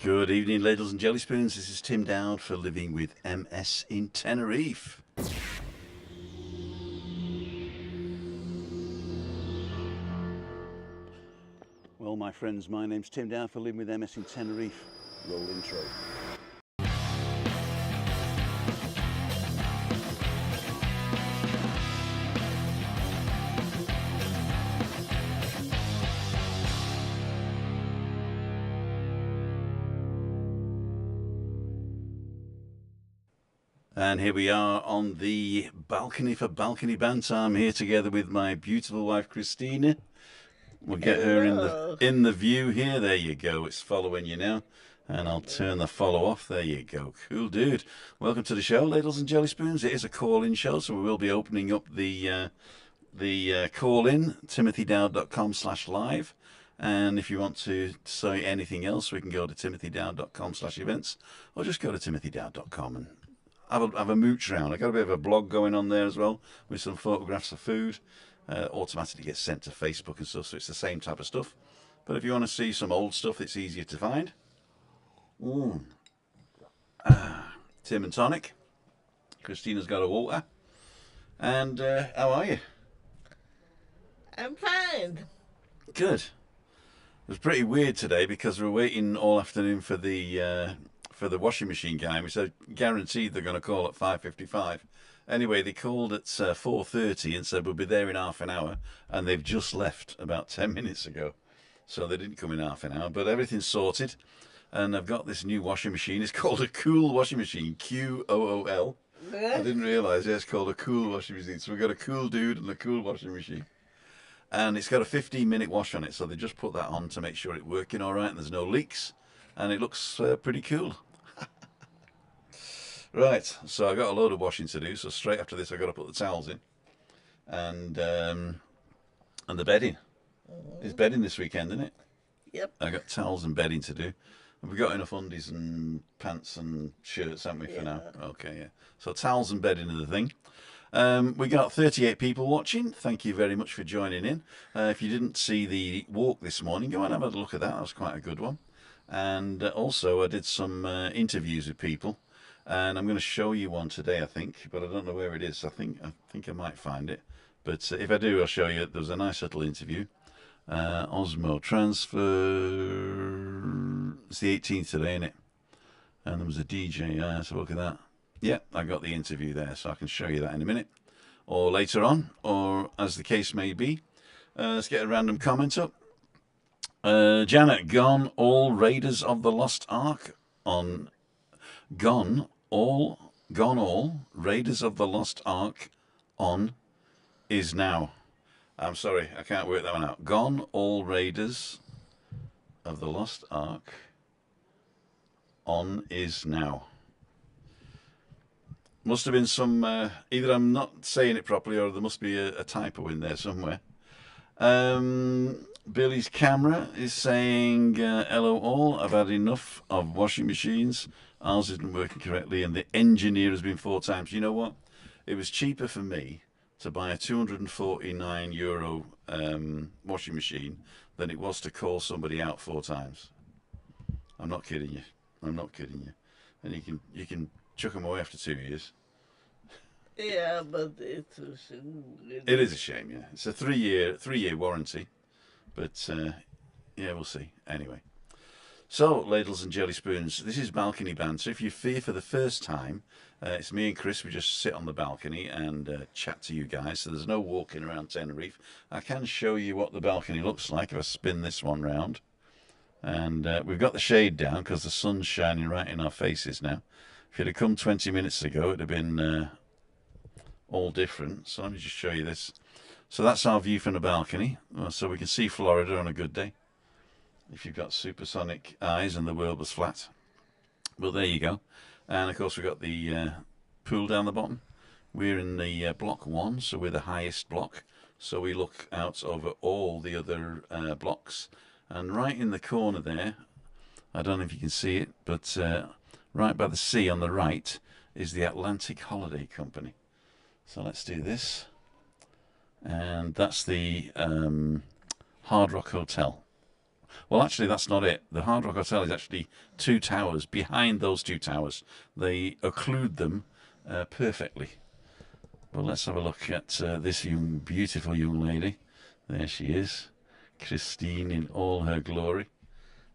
Good evening, ladles and jelly spoons. This is Tim Dowd for Living with MS in Tenerife. Well, my friends, my name's Tim Dowd for Living with MS in Tenerife. Roll intro. And here we are on the balcony for Balcony Banter. I'm here together with my beautiful wife, Christina. We'll get her in the view here. There you go. It's following you now. And I'll turn the follow off. There you go. Cool, dude. Welcome to the show, ladles and jelly spoons. It is a call-in show, so we will be opening up the call-in, timothydowd.com/live. And if you want to say anything else, we can go to timothydowd.com/events, or just go to timothydowd.com and have a mooch round. I've got a bit of a blog going on there as well with some photographs of food. Automatically gets sent to Facebook and stuff, so it's the same type of stuff. But if you want to see some old stuff, it's easier to find. Tim and tonic. Christina's got a water. And how are you? I'm fine. Good. It was pretty weird today because we were waiting all afternoon for the washing machine guy. We said guaranteed they're going to call at 5:55. Anyway, they called at 4:30 and said we'll be there in half an hour, and they've just left about 10 minutes ago. So they didn't come in half an hour, but everything's sorted. And I've got this new washing machine. It's called a Cool washing machine, QOOL. I didn't realise it's called a Cool washing machine. So we've got a cool dude and a cool washing machine. And it's got a 15-minute wash on it, so they just put that on to make sure it's working all right and there's no leaks. And it looks pretty cool. Right, so I've got a load of washing to do, so straight after this I've got to put the towels in. And the bedding. It's bedding this weekend, isn't it? Yep. I've got towels and bedding to do. Have we got enough undies and pants and shirts, haven't we, for now? Okay, yeah. So towels and bedding are the thing. We got 38 people watching. Thank you very much for joining in. If you didn't see the walk this morning, go and have a look at that. That was quite a good one. And also I did some interviews with people. And I'm going to show you one today, I think, but I don't know where it is. I think I might find it. But if I do, I'll show you. There was a nice little interview. Osmo Transfer. It's the 18th today, isn't it? And there was a DJ. So look at that. Yeah, I got the interview there, so I can show you that in a minute. Or later on, or as the case may be. Let's get a random comment up. Janet, gone all Raiders of the Lost Ark on... Gone all Raiders of the Lost Ark on is now. I'm sorry, I can't work that one out. Gone all Raiders of the Lost Ark on is now. Must have been some, either I'm not saying it properly or there must be a typo in there somewhere. Billy's camera is saying, hello all, I've had enough of washing machines. Ours isn't working correctly and the engineer has been 4 times. You know what? It was cheaper for me to buy a €249 washing machine than it was to call somebody out 4 times. I'm not kidding you. I'm not kidding you. And you can chuck them away after 2 years. Yeah, but it's a shame. It is a shame, yeah. It's a 3-year warranty. But, yeah, we'll see. Anyway. So, ladles and jelly spoons, this is Balcony Banter. If you're here for the first time, it's me and Chris. We just sit on the balcony and chat to you guys. So there's no walking around Tenerife. I can show you what the balcony looks like if I spin this one round. And we've got the shade down because the sun's shining right in our faces now. If you'd have come 20 minutes ago, it'd have been all different. So let me just show you this. So that's our view from the balcony. So we can see Florida on a good day. If you've got supersonic eyes and the world was flat. Well, there you go. And, of course, we've got the pool down the bottom. We're in the block 1, so we're the highest block. So we look out over all the other blocks. And right in the corner there, I don't know if you can see it, but right by the sea on the right is the Atlantic Holiday Company. So let's do this. And that's the Hard Rock Hotel. Well, actually, that's not it. The Hard Rock Hotel is actually 2 towers. Behind those 2 towers, they occlude them perfectly. Well, let's have a look at this beautiful young lady. There she is, Christine in all her glory.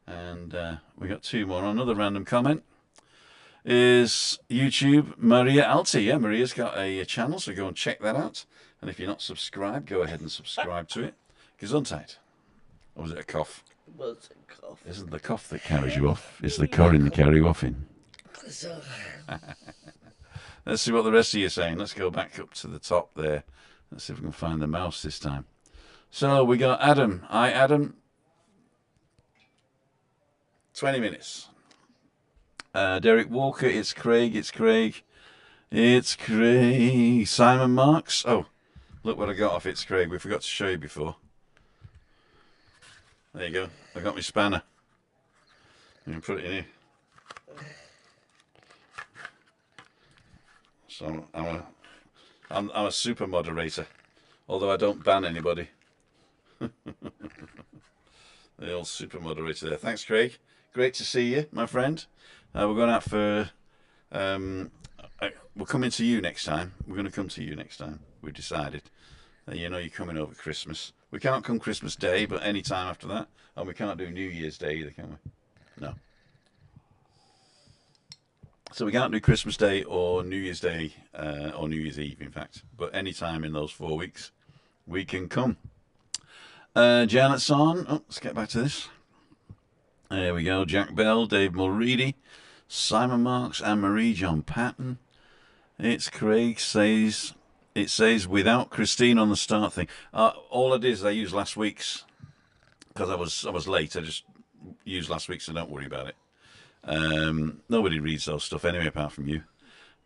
And we got 2 more. Another random comment is YouTube Maria Alti. Yeah, Maria's got a channel, so go and check that out. And if you're not subscribed, go ahead and subscribe to it. Gesundheit. Or was it a cough? It was a cough. Isn't the cough that carries you off? It's the corin that carry you off in. So, Let's see what the rest of you are saying. Let's go back up to the top there. Let's see if we can find the mouse this time. So we got Adam. Hi, Adam. 20 minutes. Derek Walker. It's Craig. It's Craig. It's Craig. Simon Marks. Oh, look what I got off It's Craig. We forgot to show you before. There you go. I got my spanner. I'm going to put it in here. So I'm a super moderator, although I don't ban anybody. The old super moderator there. Thanks, Craig. Great to see you, my friend. We're going out for. We're coming to you next time. We're going to come to you next time. We've decided. You know, you're coming over Christmas. We can't come Christmas Day, but any time after that, and we can't do New Year's Day either, can we? No. So we can't do Christmas Day or New Year's Day or New Year's Eve, in fact. But any time in those 4 weeks, we can come. Janet's on. Oh, let's get back to this. There we go. Jack Bell, Dave Mulready, Simon Marks, Anne-Marie, John Patton. It's Craig says, it says without Christine on the start thing. All I did is I used last week's, because I was late. I just used last week's, so don't worry about it. Nobody reads those stuff anyway, apart from you.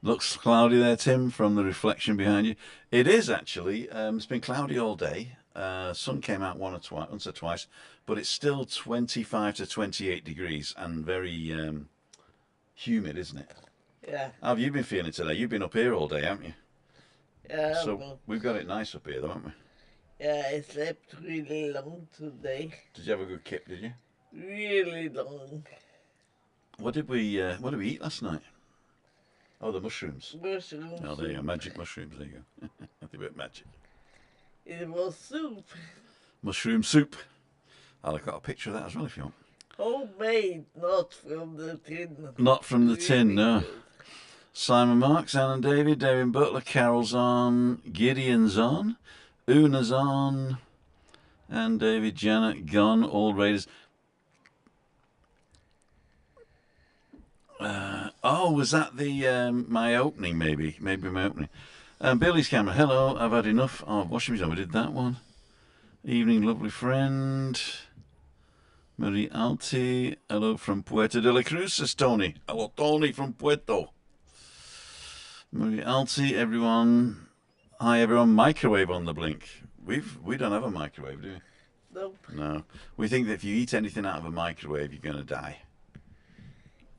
Looks cloudy there, Tim, from the reflection behind you. It is actually. It's been cloudy all day. Sun came out once or twice, but it's still 25 to 28 degrees and very humid, isn't it? yeah. How have you been feeling today? You've been up here all day, haven't you? Yeah, So but, we've got it nice up here, though, haven't we? yeah, I slept really long today. Did you have a good kip? Did you? Really long. What did we eat last night? Oh, the mushrooms. Mushrooms. Oh, there you go. Magic mushrooms. There you go. Nothing but magic. It was soup. Mushroom soup. I've got a picture of that as well if you want. Homemade, not from the tin. Not from the tin, no. good. Simon Marks, Alan David, David Butler, Carol's on, Gideon's on, Una's on, and David Janet gone, all Raiders. Oh, was that the my opening? Maybe my opening. Billy's camera. Hello, I've had enough. Oh, washing machine. We did that one. Evening, lovely friend. Marie Alti. Hello from Puerto de la Cruz, says Tony. Hello, Tony from Puerto. Marie Alti. Everyone. Hi, everyone. Microwave on the blink. We don't have a microwave, do we? Nope. No. We think that if you eat anything out of a microwave, you're going to die.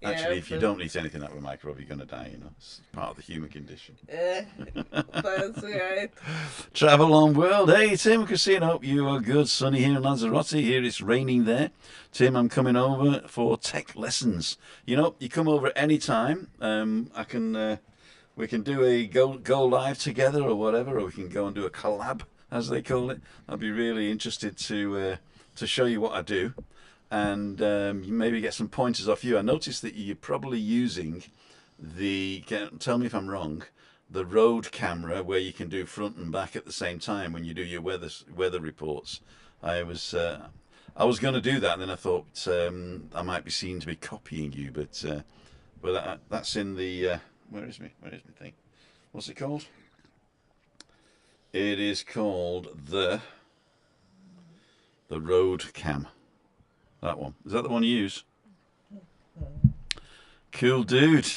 Actually, Yeah, if you but- don't eat anything out of a microwave, you're going to die, you know. It's part of the human condition. Yeah, that's right. Travel on world. Hey, Tim Casino. Hope you are good. Sunny here in Lanzarote. Here it's raining there. Tim, I'm coming over for tech lessons. You know, you come over at any time. We can do a go live together or whatever, or we can go and do a collab, as they call it. I'd be really interested to show you what I do. And maybe get some pointers off you. I noticed that you're probably using tell me if I'm wrong, the Rode camera where you can do front and back at the same time when you do your weather reports. I was going to do that, and then I thought I might be seen to be copying you, but that's in the where is my thing? What's it called? It is called the Rode Cam. That one. Is that the one you use? Cool dude.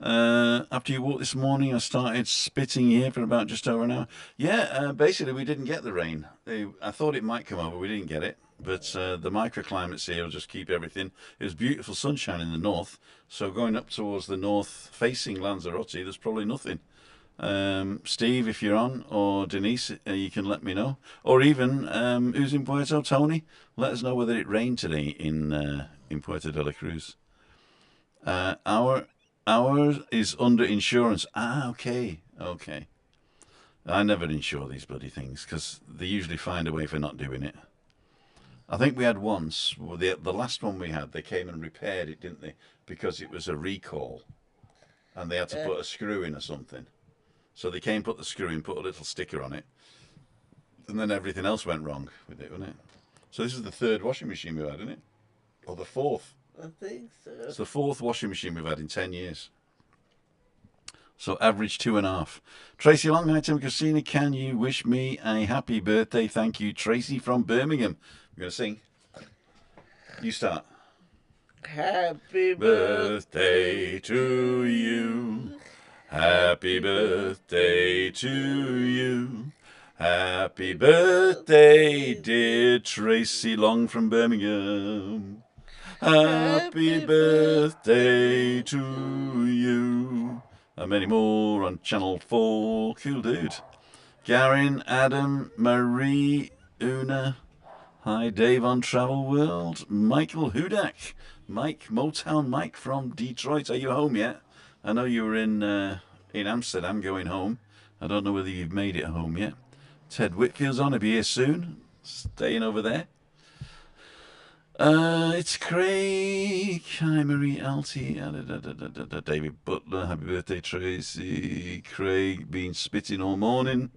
After you walked this morning, I started spitting here for about just over an hour. Yeah, basically we didn't get the rain. I thought it might come over, we didn't get it. But the microclimates here will just keep everything. It was beautiful sunshine in the north. So going up towards the north facing Lanzarote, there's probably nothing. Steve, if you're on, or Denise, you can let me know. Or even who's in Puerto, Tony? Let us know whether it rained today in Puerto de la Cruz. Ours is under insurance. Ah, okay, okay. I never insure these bloody things because they usually find a way for not doing it. I think we had once, the last one we had, they came and repaired it, didn't they? Because it was a recall and they had to put a screw in or something. So they came, put the screw in, put a little sticker on it, and then everything else went wrong with it, wasn't it? So this is the third washing machine we've had, isn't it? Or the fourth. I think so. It's the fourth washing machine we've had in 10 years. So average 2.5. Tracy Long, hi Tim Christina, can you wish me a happy birthday? Thank you, Tracy from Birmingham. We're going to sing. You start. Happy Birthday to you. Happy birthday to you. Happy birthday, dear Tracy Long from Birmingham. Happy birthday to you. And many more on Channel 4. Cool dude. Garin, Adam, Marie, Una. Hi, Dave on Travel World. Michael Hudak. Mike, Motown Mike from Detroit. Are you home yet? I know you were in Amsterdam going home. I don't know whether you've made it home yet. Ted Whitfield's on. He'll be here soon. Staying over there. It's Craig. Hi, Marie Alty. David Butler. Happy birthday, Tracy. Craig, been spitting all morning.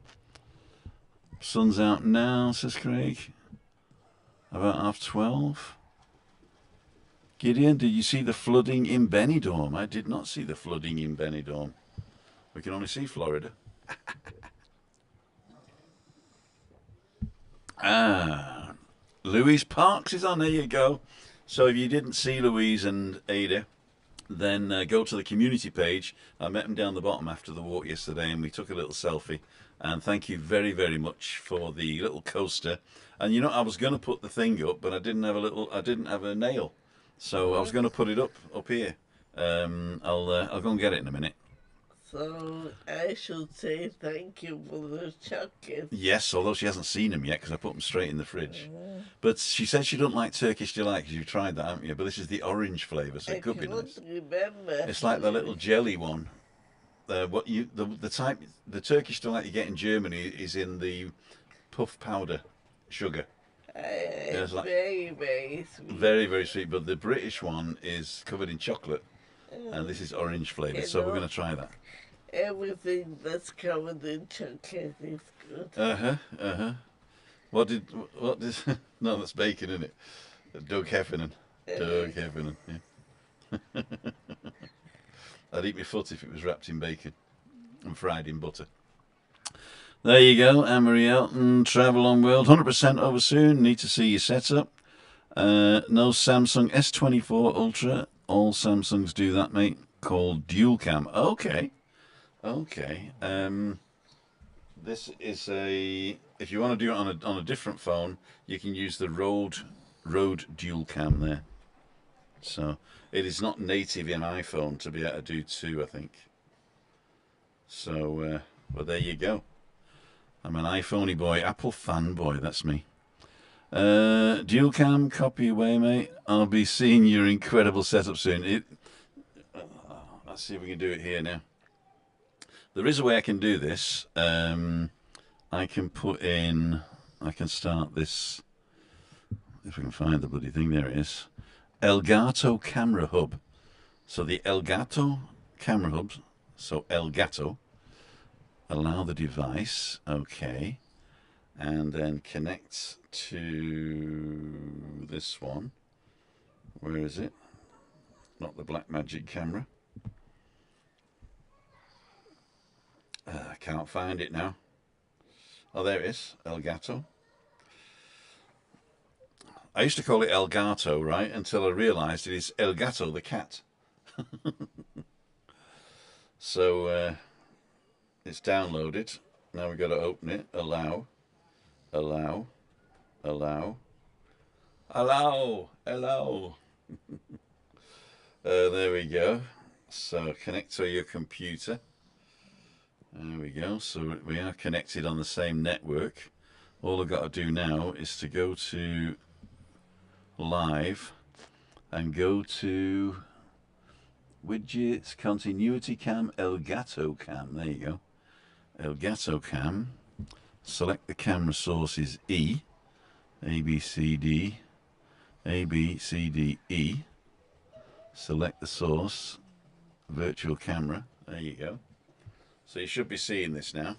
Sun's out now, says Craig. About 12:30. Gideon, did you see the flooding in Benidorm? I did not see the flooding in Benidorm. We can only see Florida. Louise Parks is on. There you go. So if you didn't see Louise and Ada, then go to the community page. I met them down the bottom after the walk yesterday, and we took a little selfie. And thank you very, very much for the little coaster. And you know, I was going to put the thing up, but I didn't have a nail, so I was going to put it up here. I'll go and get it in a minute. So I should say thank you for the chocolate. Yes, although she hasn't seen them yet because I put them straight in the fridge. But she said she doesn't like Turkish delight because you've tried that, haven't you? But this is the orange flavour, so it could be nice. Remember. It's like the little jelly one. The Turkish delight you get in Germany is in the puff powder sugar. It's like, very, very sweet. Very, very sweet. But the British one is covered in chocolate, and this is orange flavoured. So we're going to try that. Everything that's covered in chocolate is good. What did? No, that's bacon, isn't it? Doug Heffernan. Doug Heffernan. Yeah. I'd eat my foot if it was wrapped in bacon and fried in butter. There you go, Anne-Marie Elton, Travel on World, 100% over soon. Need to see your setup. No Samsung S24 Ultra. All Samsungs do that, mate. Called Dual Cam. Okay. This is if you want to do it on a different phone, you can use the Rode Dual Cam there. So it is not native in iPhone to be able to do two, I think. So, well, there you go. I'm an iPhoney boy, Apple fanboy. That's me. Dual Cam, copy away, mate. I'll be seeing your incredible setup soon. Let's see if we can do it here now. There is a way I can do this. I can start this. If I can find the bloody thing, there it is. Elgato camera hub. So the Elgato camera hubs. So Elgato. Allow the device. Okay. And then connect to this one. Where is it? Not the Blackmagic camera. I can't find it now. Oh, there it is. Elgato. I used to call it Elgato, right? Until I realised it is Elgato the cat. So it's downloaded. Now we've got to open it. Allow. There we go. So connect to your computer. There we go. So we are connected on the same network. All I've got to do now is to go to live and go to widgets, continuity cam, Elgato cam. There you go. Elgato cam. Select the camera sources E, A, B, C, D, A, B, C, D, E. Select the source, virtual camera. There you go. So you should be seeing this now.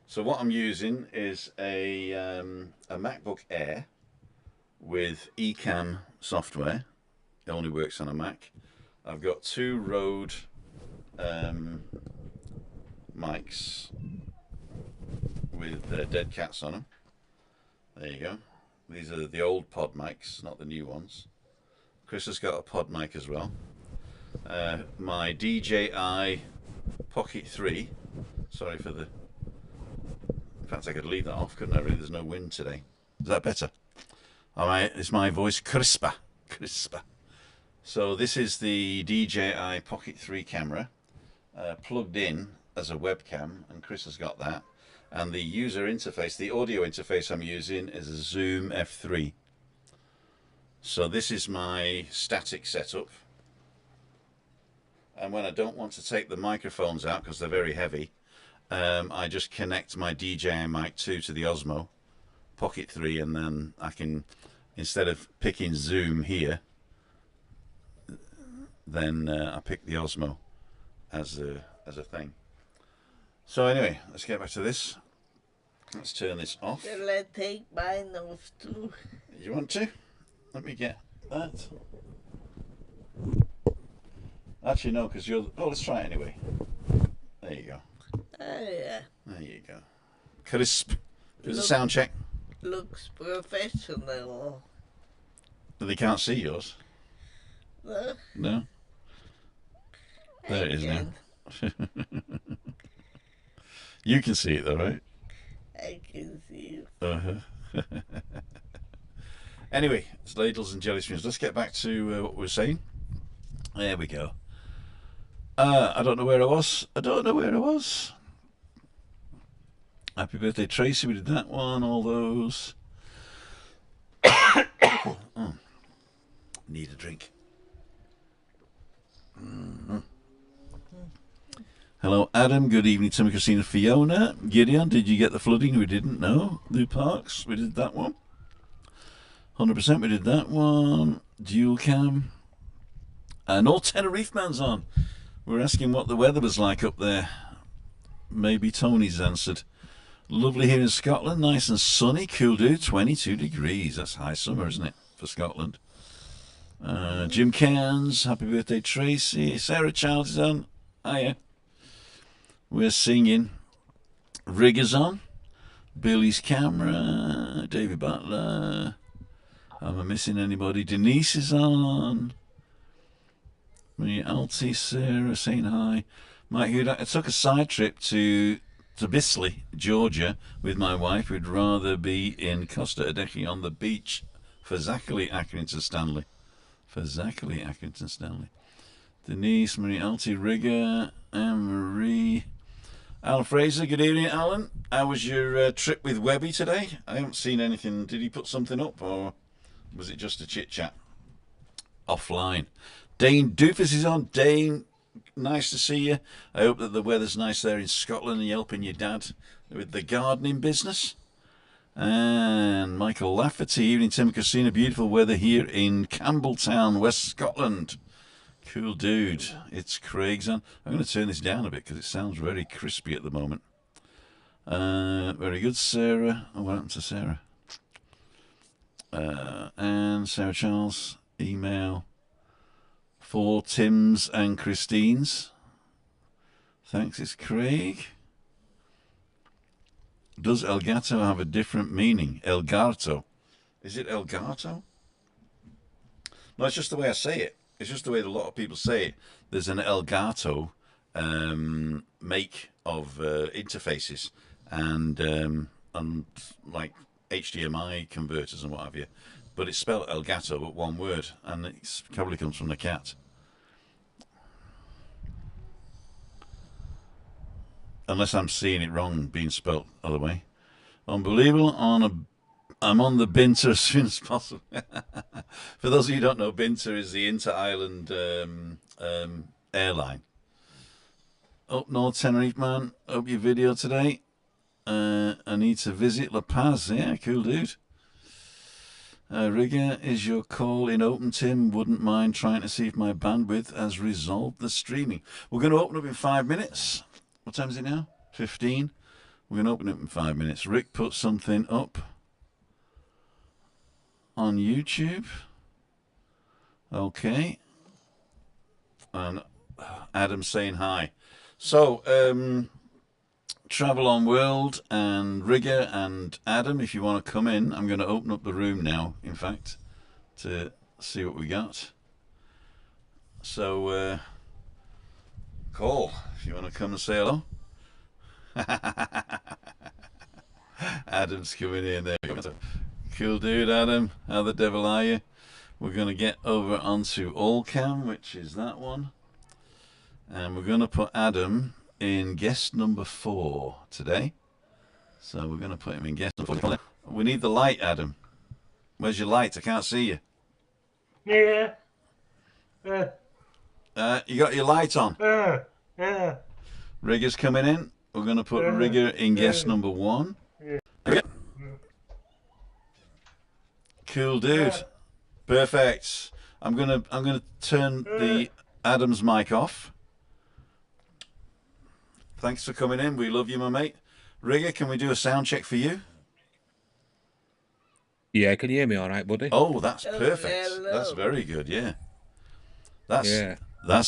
So what I'm using is a MacBook Air with eCam software. It only works on a Mac. I've got two Rode mics with dead cats on them. There you go. These are the old pod mics, not the new ones. Chris has got a pod mic as well. My DJI Pocket 3. Sorry for the... In fact, I could leave that off, couldn't I? Really, there's no wind today. Is that better? Is my voice crisper? Crisper. So this is the DJI Pocket 3 camera, plugged in as a webcam, and Chris has got that. And the user interface, the audio interface I'm using is a Zoom F3. So this is my static setup. And when I don't want to take the microphones out because they're very heavy, I just connect my DJI Mic 2 to the Osmo Pocket 3, and then I can, instead of picking Zoom here, then I pick the Osmo as a thing. So anyway, let's get back to this. Let's turn this off. Shall I take mine off too? You want to? Let me get that. Actually, no, because you're... Oh, let's try it anyway. There you go. Oh, yeah. There you go. Crisp. Do the sound check. Looks professional. But they can't see yours. No? No? There it is now. You can see it though, right? I can see it. Uh-huh. Anyway, it's ladles and jelly spoons. Let's get back to what we were saying. There we go. I don't know where I was. Happy birthday, Tracy. We did that one. All those. Oh, need a drink. Hello, Adam. Good evening, Tim, Christina, Fiona. Gideon, did you get the flooding? We didn't know. Lou Parks, we did that one. 100%, we did that one. Dual cam. And all Tenerife man's on. We're asking what the weather was like up there. Maybe Tony's answered. Lovely here in Scotland. Nice and sunny. Cool dude. 22 degrees. That's high summer, isn't it, for Scotland? Jim Cairns. Happy birthday, Tracy. Sarah Childs is on. Hiya. We're singing. Riggers on. Billy's camera. David Butler. Am I missing anybody? Denise is on. Me, Altie, Sarah saying hi. Mike Hudak. I took a side trip to Bisley, Georgia, with my wife. We'd rather be in Costa Adeje on the beach. For Zachary Accrington Stanley. Denise, Marie, Altie, Rigger, Anne-Marie. Alan Fraser, good evening, Alan. How was your trip with Webby today? I haven't seen anything. Did he put something up, or was it just a chit-chat offline? Dane Doofus is on. Dane, nice to see you. I hope that the weather's nice there in Scotland and you're helping your dad with the gardening business. And Michael Lafferty, evening, Tim and Christina. Beautiful weather here in Campbelltown, West Scotland. Cool dude. It's Craig's on. I'm going to turn this down a bit because it sounds very crispy at the moment. Very good, Sarah. Oh, what happened to Sarah? And Sarah Charles, email for Tim's and Christine's. Thanks, it's Craig. Does Elgato have a different meaning? Elgato. Is it Elgato? No, it's just the way I say it. It's just the way that a lot of people say it. There's an Elgato make of interfaces and like HDMI converters and what have you. But it's spelled Elgato, but one word, and it probably comes from the cat. unless I'm seeing it wrong, being spelt other way. Unbelievable. I'm on the BANTER as soon as possible. For those of you who don't know, BANTER is the inter-island airline. Up north, Tenerife, man. Hope your video today. I need to visit La Paz. Yeah, cool, dude. Rigger, is your call in open, Tim? Wouldn't mind trying to see if my bandwidth has resolved the streaming. We're going to open up in 5 minutes. What time is it now? 15. We're going to open up in 5 minutes. Rick put something up on YouTube. Okay. And Adam saying hi. So, Travel on World and Rigger and Adam, if you want to come in, I'm going to open up the room now, in fact, to see what we got. So, call if you want to come and say hello. Adam's coming in there. Cool dude, Adam. How the devil are you? We're going to get over onto Allcam, which is that one. And we're going to put Adam in guest number 4 today. So we're going to put him in guest number 4. We need the light, Adam. Where's your light? I can't see you. Yeah. You got your light on? Yeah. Rigger's coming in. We're going to put Rigger in guest number 1. Okay. Cool dude. Perfect. I'm gonna turn the Adam's mic off. Thanks for coming in. We love you, my mate. Rigger, can we do a sound check for you? Yeah, can you hear me all right, buddy? Oh, that's perfect. Hello. That's very good. Yeah. That's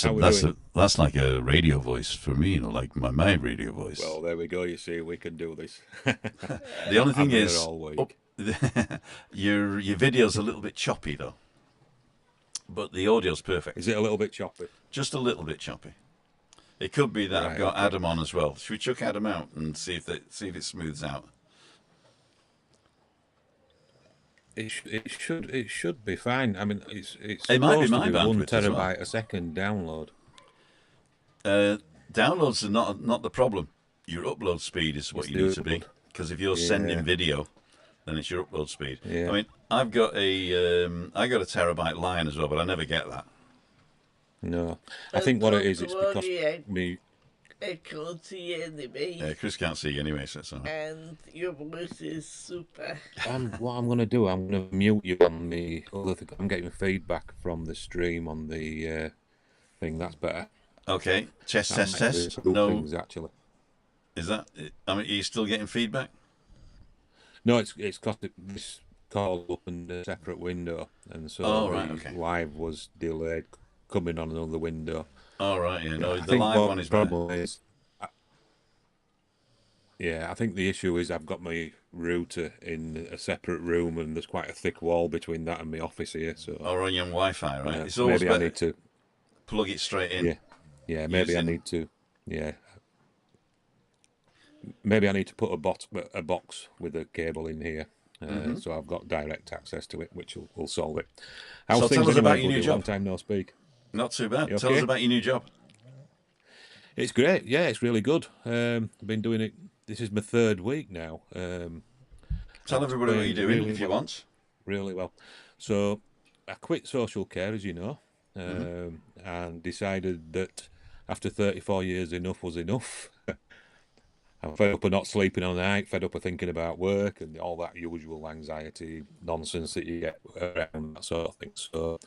How we doing? that's like a radio voice for me, you know, like my radio voice. Well, there we go. You see, we can do this. The only thing I'm here is, all week. your video's a little bit choppy though, but the audio's perfect. Is it a little bit choppy? Just a little bit choppy. It could be that Right, I've got okay. Adam on as well. Should we chuck Adam out and see if it smooths out? It should be fine. I mean, it's It might be supposed my to be 1 bandwidth as well. terabyte a second download. Downloads are not the problem. Your upload speed is what It's you need to the be. upload. Because if you're sending video, then it's your upload speed. Yeah. I mean, I've got a terabyte line as well, but I never get that. No, I think what it is, it's because me. I can't see anybody. Yeah, Chris can't see you anyway, so it's all right. And your voice is super. What I'm going to do, I'm going to mute you on the other thing. I'm getting feedback from the stream on the thing. That's better. Okay, test. That might be two No, things, actually. is that? I mean, are you still getting feedback? No, it's because this call opened a separate window, and so Oh, right, the okay. live was delayed coming on another window. All right, yeah. No, I the think live what one is the better. problem is. Yeah, I think the issue is I've got my router in a separate room, and there's quite a thick wall between that and my office here. So Or on your Wi-Fi, right? It's always maybe I better. need to. Plug it straight in. Yeah, maybe I using- need to. Yeah, maybe I need to put a box with a cable in here, so I've got direct access to it, which will solve it. How's So things tell us anyway, about your new buddy? job. Long time no speak. Not too bad. You Tell us okay? about your new job. It's great. Yeah, it's really good. I've been doing it. This is my 3rd week now. Tell everybody what you're doing really if you well. want. Really well. So I quit social care, as you know, and decided that after 34 years, enough was enough. I'm fed up of not sleeping on the night, fed up of thinking about work and all that usual anxiety nonsense that you get around that sort of thing. So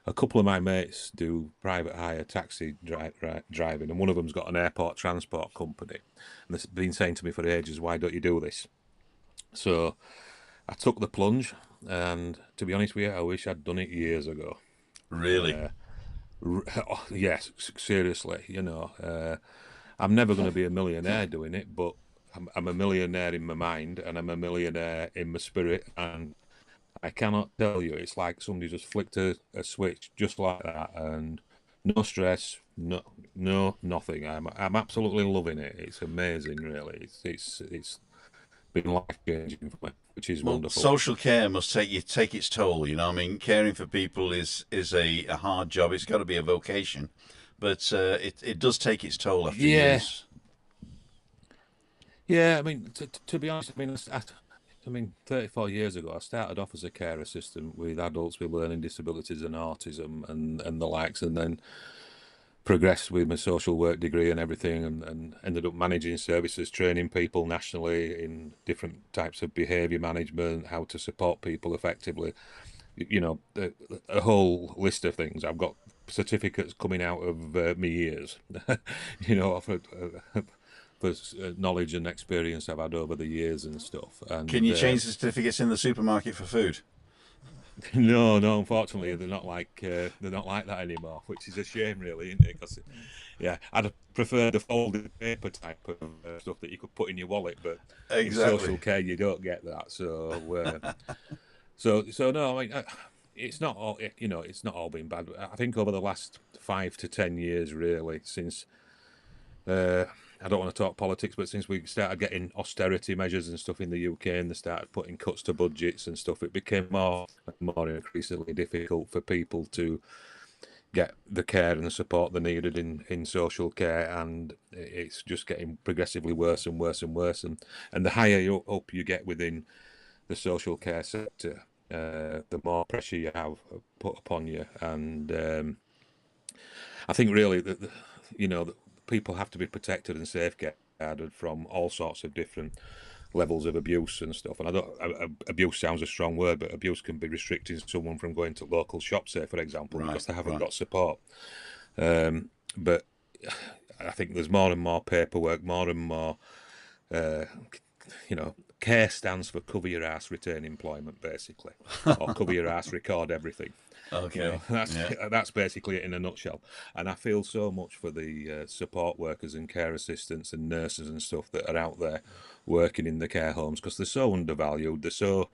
a couple of my mates do private hire taxi driving, and one of them's got an airport transport company. And they've been saying to me for ages, why don't you do this? So I took the plunge, and to be honest with you, I wish I'd done it years ago. Really? Yes, seriously, you know. I'm never going to be a millionaire doing it, but I'm a millionaire in my mind, and I'm a millionaire in my spirit, and I cannot tell you, it's like somebody just flicked a switch just like that, and no stress, no nothing. I'm absolutely loving it. It's amazing, really. It's been life changing for me, which is wonderful. Social care must take its toll. You know, I mean, caring for people is a hard job. It's got to be a vocation, but it does take its toll after years. Yeah, I mean, to be honest, I mean, 34 years ago, I started off as a care assistant with adults with learning disabilities and autism and the likes, and then progressed with my social work degree and everything, and ended up managing services, training people nationally in different types of behaviour management, how to support people effectively. You know, a whole list of things. I've got certificates coming out of my ears, you know, for knowledge and experience I've had over the years and stuff. Can And you change the certificates in the supermarket for food? no, unfortunately, they're not like that anymore, which is a shame, really, isn't it? Because yeah, I'd prefer the folded paper type of stuff that you could put in your wallet, but in social Exactly. care you don't get that. So no, I mean, it's not all, you know, it's not all been bad. I think over the last 5 to 10 years, really, since I don't want to talk politics, but since we started getting austerity measures and stuff in the UK, and they started putting cuts to budgets and stuff, it became more and more increasingly difficult for people to get the care and the support they needed in social care, and it's just getting progressively worse and worse and worse. And the higher up you get within the social care sector, the more pressure you have put upon you. And I think really that you know that people have to be protected and safeguarded from all sorts of different levels of abuse and stuff. And I don't abuse sounds a strong word, but abuse can be restricting someone from going to local shops, say for example, because they haven't got support. But I think there's more and more paperwork, more and more you know, CARE stands for cover your ass, return employment, basically, or cover your ass, record everything. Okay. You know, that's basically it in a nutshell. And I feel so much for the support workers and care assistants and nurses and stuff that are out there working in the care homes, because they're so undervalued. They're so,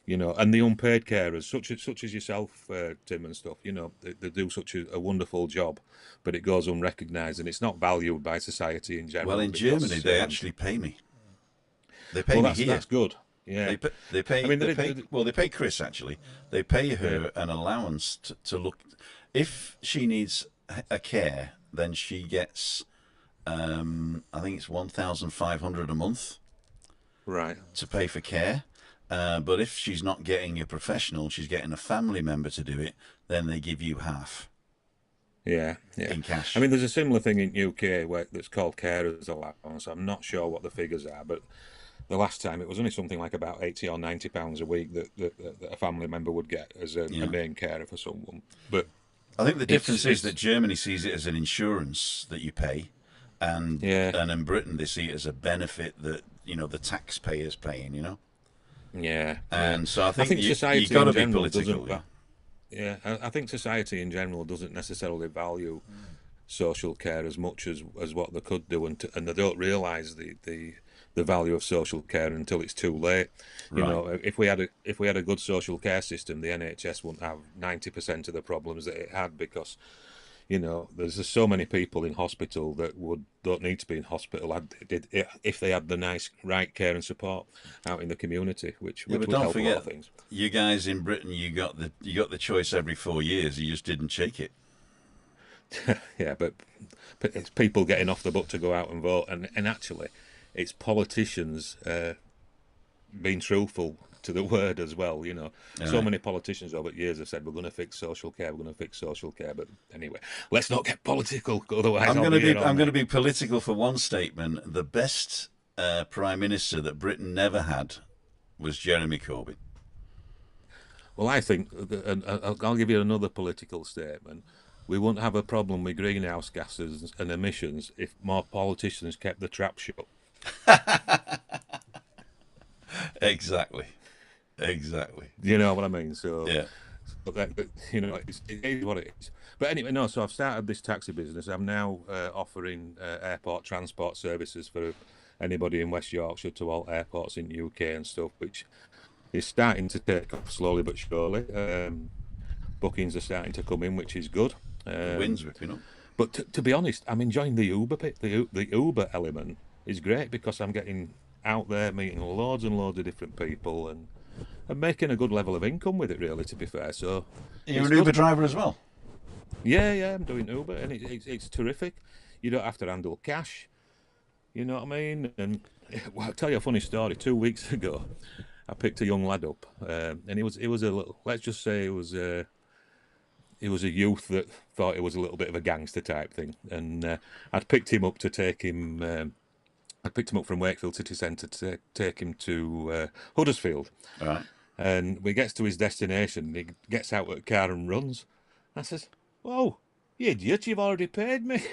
you know, and the unpaid carers, such as yourself, Tim, and stuff. You know, they do such a wonderful job, but it goes unrecognised and it's not valued by society in general. Well, in Germany, they actually pay me. They pay well, me that's here. that's good. Yeah, They pay. I mean, Well, they pay Chris actually. They pay her an allowance to look. If she needs a care, then she gets. I think it's 1,500 a month right. to pay for care. But if she's not getting a professional, she's getting a family member to do it. Then they give you half. Yeah. In cash. I mean, there's a similar thing in UK that's called carers allowance. I'm not sure what the figures are, but the last time it was only something like about £80 or £90 a week that a family member would get as a main carer for someone. But I think the difference is that Germany sees it as an insurance that you pay, and in Britain they see it as a benefit that the taxpayers paying. Yeah. And so I think society you got to in be general political. I think society in general doesn't necessarily value social care as much as what they could do, and they don't realise the value of social care until it's too late. You know, if we had a good social care system, the NHS wouldn't have 90% of the problems that it had, because there's just so many people in hospital that don't need to be in hospital if they had the right care and support out in the community, which would help a lot of things. You guys in Britain, you got the choice every 4 years. You just didn't take it. Yeah, but it's people getting off the book to go out and vote, and actually, it's politicians being truthful to the word as well. So many politicians over the years have said we're going to fix social care, but anyway, let's not get political, otherwise I'm going to be political for one statement. The best prime minister that Britain never had was Jeremy Corbyn. Well, I think, I'll give you another political statement. We wouldn't have a problem with greenhouse gases and emissions if more politicians kept the trap shut. Exactly. You know what I mean? So yeah. But it is what it is. But anyway, no. So I've started this taxi business. I'm now offering airport transport services for anybody in West Yorkshire to all airports in the UK and stuff, which is starting to take off slowly but surely. Bookings are starting to come in, which is good. The wind's whipping up. But to be honest, I'm enjoying the Uber bit. The Uber element is great because I'm getting out there, meeting loads and loads of different people, and making a good level of income with it, really, to be fair. So you're an Uber driver as well? Yeah, I'm doing Uber, and it's terrific. You don't have to handle cash. You know what I mean? And well, I'll tell you a funny story. 2 weeks ago, I picked a young lad up, and he was a little. Let's just say he was a youth that thought he was a little bit of a gangster type thing, and I'd picked him up to take him. I picked him up from Wakefield City Centre to take him to Huddersfield. All right. And when he gets to his destination, he gets out of the car and runs. I says, "Whoa, you idiot! You've already paid me."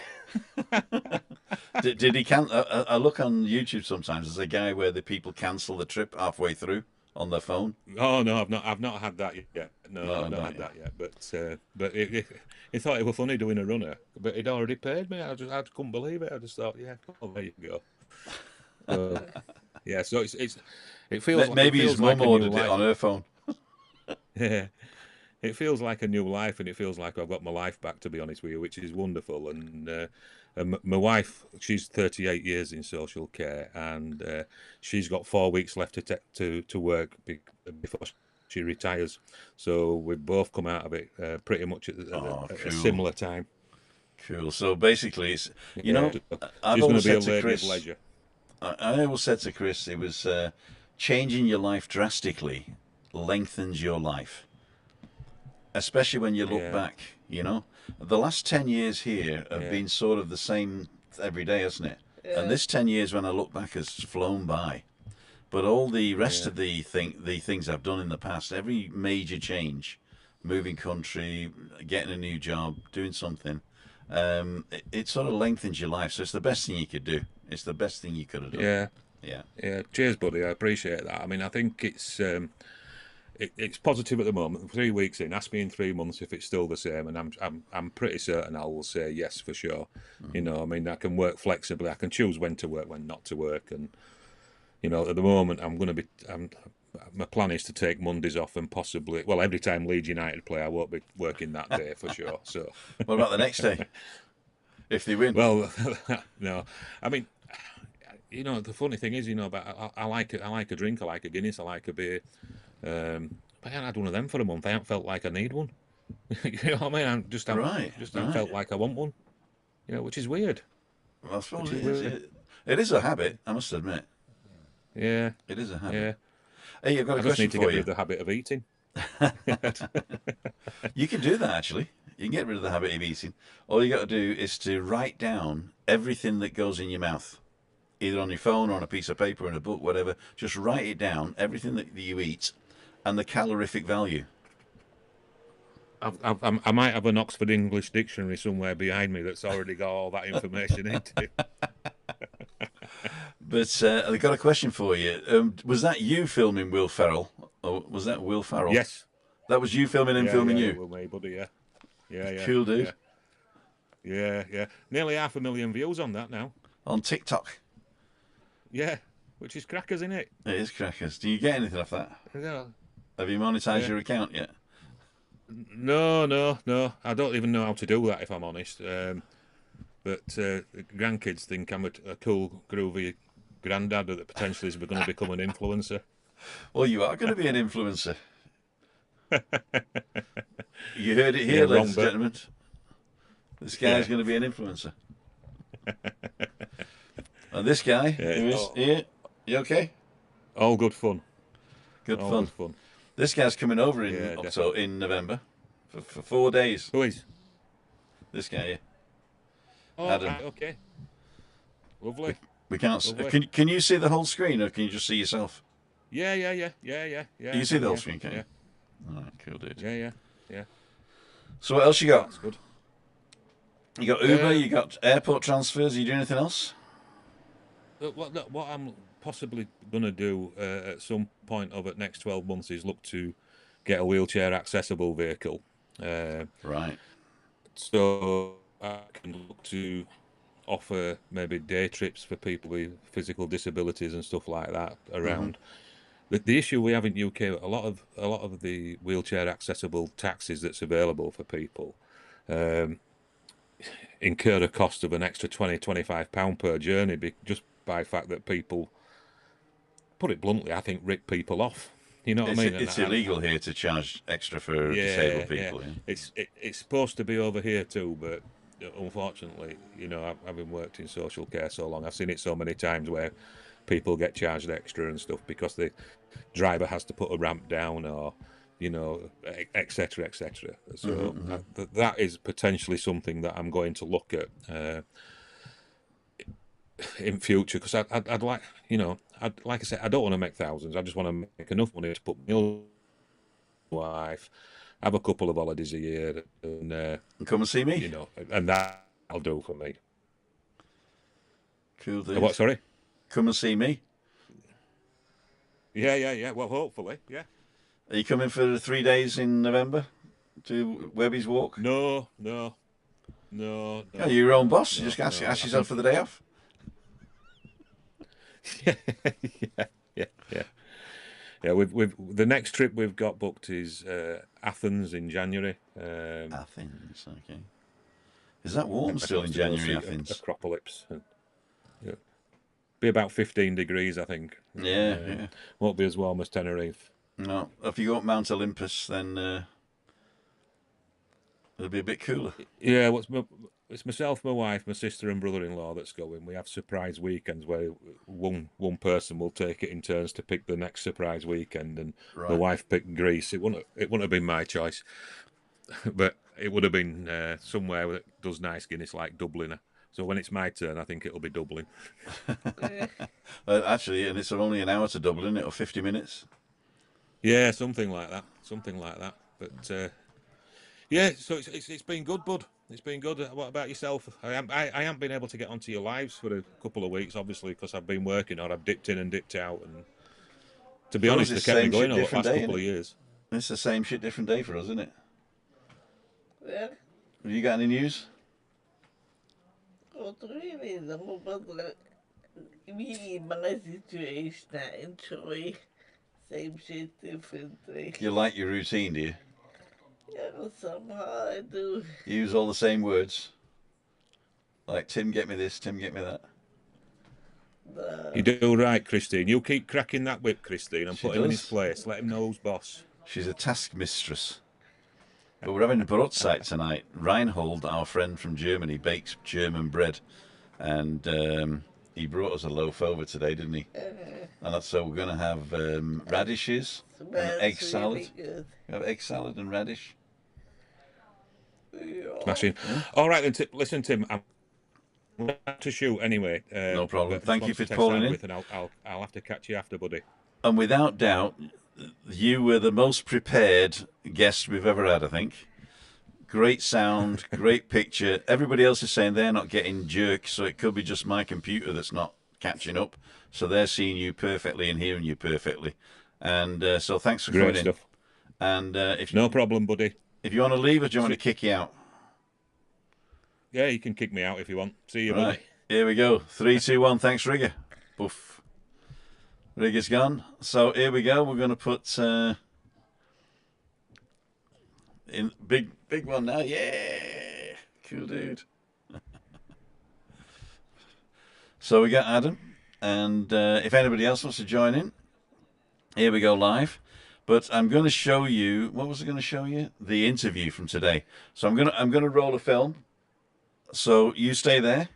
Did he I look on YouTube sometimes. There's a guy where the people cancel the trip halfway through on their phone. Oh no, I've not had that yet. No, No, I've not not had yet. that yet. But he thought it was funny doing a runner, but he'd already paid me. I couldn't believe it. I just thought, yeah, oh, there you go. So, yeah, so it feels Maybe it his feels like mum a new ordered it life. on her phone. Yeah, it feels like a new life, and it feels like I've got my life back, to be honest with you, which is wonderful. And my wife, she's 38 years in social care, and she's got 4 weeks left to work before she retires. So we've both come out of it pretty much at Oh, a cool. similar time. Cool. So basically, it's you Yeah, know, so I've she's going always to be a said to lady of Chris, leisure. I always said to Chris, it was changing your life drastically lengthens your life, especially when you look Yeah, back. You know, the last 10 years here have yeah, been sort of the same every day, hasn't it? And Yeah. this 10 years, when I look back, has flown by. But all the rest yeah, of the things I've done in the past, every major change, moving country, getting a new job, doing something, it sort of lengthens your life. So it's the best thing you could do. It's the best thing you could have done. yeah, Yeah. yeah. Cheers, buddy. I appreciate that. I mean, I think it's positive at the moment. 3 weeks in, ask me in 3 months if it's still the same, and I'm pretty certain I will say yes for sure. You know, I mean, I can work flexibly. I can choose when to work, when not to work, and you know, at the moment, my plan is to take Mondays off and possibly, well, every time Leeds United play, I won't be working that day for sure. So, What about the next day if they win? well, no, I mean, you know, the funny thing is, you know, but I like it. I like a drink. I like a Guinness. I like a beer. But I haven't had one of them for a month. I haven't felt like I need one. You know what I mean? Right. Haven't felt like I want one. You know, which is weird. Well, I suppose Which it is is. weird. It is a habit, I must admit. Yeah, It is a habit. yeah. Hey, I've got I a just question need to for get rid you. of the habit of eating. You can do that, actually. You can get rid of the habit of eating. All you got to do is to write down everything that goes in your mouth, either on your phone or on a piece of paper, in a book, whatever. Just write it down, everything that you eat, and the calorific value. I might have an Oxford English dictionary somewhere behind me that's already got all that information into it. But I've got a question for you. Was that you filming Will Ferrell? Or was that Will Ferrell? Yes. That was you filming him filming Yeah, you? it will me, buddy, yeah. Yeah. Cool, dude. Yeah. Nearly 500,000 views on that now. On TikTok. Yeah, which is crackers, isn't it? It is crackers. Do you get anything off that? Yeah. Have you monetized Yeah. your account yet? No. I don't even know how to do that, if I'm honest. But grandkids think I'm a cool, groovy granddad that potentially is going to become an influencer. Well, you are going to be an influencer. You heard it Yeah, here, wrong, ladies and but gentlemen. This guy's yeah, going to be an influencer. And this guy, yeah. who is here, you okay? All good fun. Good All fun. good fun. This guy's coming over in Yeah, October, definitely. in November, for 4 days. Who is? This guy here, Oh, Adam. right, okay. Lovely. We can't. Lovely. Can you see the whole screen, or can you just see yourself? Yeah. You see the whole screen, can you? Yeah. All right, cool, dude. Yeah. So what else you got? That's good. You got Uber. Uh, You got airport transfers. Are you doing anything else? what I'm possibly going to do at some point over the next 12 months is look to get a wheelchair accessible vehicle. Right. So I can look to offer maybe day trips for people with physical disabilities and stuff like that around. The issue we have in UK, a lot of the wheelchair accessible taxis that's available for people incur a cost of an extra £20-25 per journey just by the fact that people, put it bluntly, I think rip people off. You know what I mean? It's illegal here to charge extra for disabled people. Yeah. It's supposed to be over here too, but unfortunately, you know, having worked in social care so long, I've seen it so many times where people get charged extra and stuff because the driver has to put a ramp down, or you know, etc., etc. So that is potentially something that I'm going to look at in future, because I'd like, you know, like I said, I don't want to make thousands. I just want to make enough money to put my wife, have a couple of holidays a year, and come and see me. you know, and that'll do for me. Cool, dude. What? Sorry. Come and see me. Yeah. Well, hopefully, yeah. Are you coming for 3 days in November to Webby's Walk? No. Oh, you're your own boss. You just ask yourself for the day off. Yeah. We've the next trip we've got booked is Athens in January. Athens, okay. Is that warm still in January, Athens? Acropolis. Yeah. Be about 15 degrees, I think. Yeah. Won't be as warm as Tenerife. No, if you go up Mount Olympus, then it'll be a bit cooler. Yeah, it's myself, my wife, my sister, and brother-in-law that's going. We have surprise weekends where one person will take it in turns to pick the next surprise weekend, and my wife picked Greece. It wouldn't have been my choice, but it would have been somewhere that does nice Guinness, like Dublin. So when it's my turn, I think it'll be Dublin. Actually, and it's only an hour to Dublin, or 50 minutes. Yeah, something like that. But yeah, so it's been good, bud. It's been good. What about yourself? I haven't been able to get onto your lives for a couple of weeks, obviously, because I've been working, or I've dipped in and dipped out. And to be honest, it kept me going over the last couple of years. It's the same shit, different day for us, isn't it? Yeah. Have you got any news? Not really, no, but me, in my situation, I enjoy same shit, different day. You like your routine, do you? Yeah, somehow I do. You use all the same words? Like, Tim, get me this, Tim, get me that. You do right, Christine. You keep cracking that whip, Christine, and put him in his place. Let him know who's boss. She's a task mistress. But we're having a broadside tonight. Reinhold, our friend from Germany, bakes German bread. And he brought us a loaf over today, didn't he? And so we're going to have radishes and egg salad. Really We have egg salad and radish. Smashing. All right, then. Listen, Tim, I'm have to shoot anyway. No problem. Thank you for calling in. And I'll have to catch you after, buddy. And without doubt, you were the most prepared guest we've ever had, I think. Great sound, great picture. Everybody else is saying they're not getting jerk, so it could be just my computer that's not catching up. So they're seeing you perfectly and hearing you perfectly. And so thanks for coming in. And no problem, buddy. If you want to leave, or do you want me to kick you out? Yeah, you can kick me out if you want. See you, buddy. Here we go. 3, 2, 1. Thanks, Rigger. Poof. Rigger's gone. So here we go. We're going to put in big one now. Yeah, cool dude. So we got Adam, and if anybody else wants to join in, here we go live. But I'm going to show you, what was I going to show you? The interview from today. So I'm going to roll a film. So you stay there,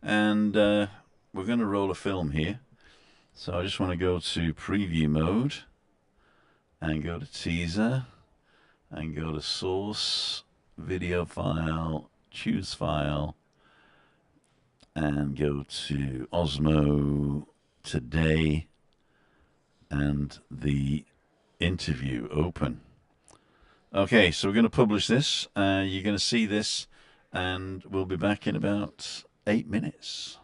and we're going to roll a film here. So I just want to go to preview mode, and go to teaser, and go to source, video file, choose file, and go to Osmo today, and the interview open. Okay, so we're going to publish this. You're going to see this, and we'll be back in about 8 minutes.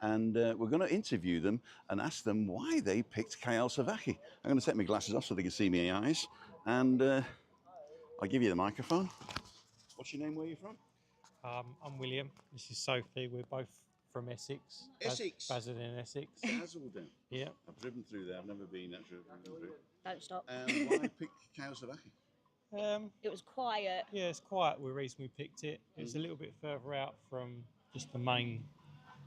And we're going to interview them and ask them why they picked Kyle Savaki. I'm going to take my glasses off so they can see my eyes, and I'll give you the microphone. What's your name? Where are you from? I'm William. This is Sophie. We're both from Essex. Essex? Basildon, Essex. Basildon. Yeah. I've driven through there. I've never been actually. Don't stop. Why pick Kyle Savaki? It was quiet. Yeah, it's quiet. The reason we picked it. It's a little bit further out from just the main